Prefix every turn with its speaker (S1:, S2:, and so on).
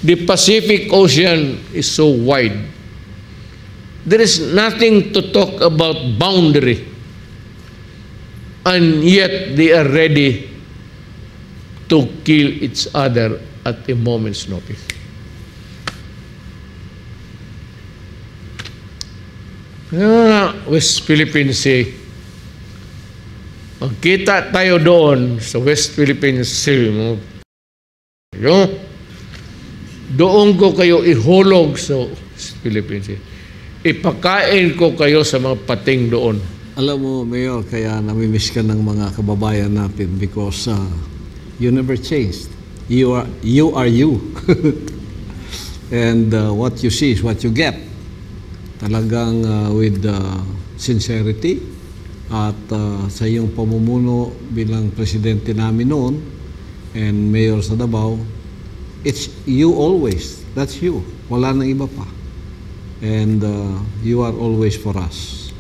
S1: The Pacific Ocean is so wide. There is nothing to talk about boundary. And yet they are ready to kill each other at a moment's notice. West Philippine Sea. Magkita tayo doon sa West Philippine Sea. Doon ko kayo ihulog sa West Philippine Sea. Ipakain ko kayo sa mga pating doon.
S2: Alam mo, Mayor, kaya namimiss ka ng mga kababayan natin because you never changed. You are you. And what you see is what you get. Talagang with sincerity at sa iyong pamumuno bilang presidente namin noon and mayor sa Davao, it's you always. That's you. Wala nang iba pa. And you are always for us.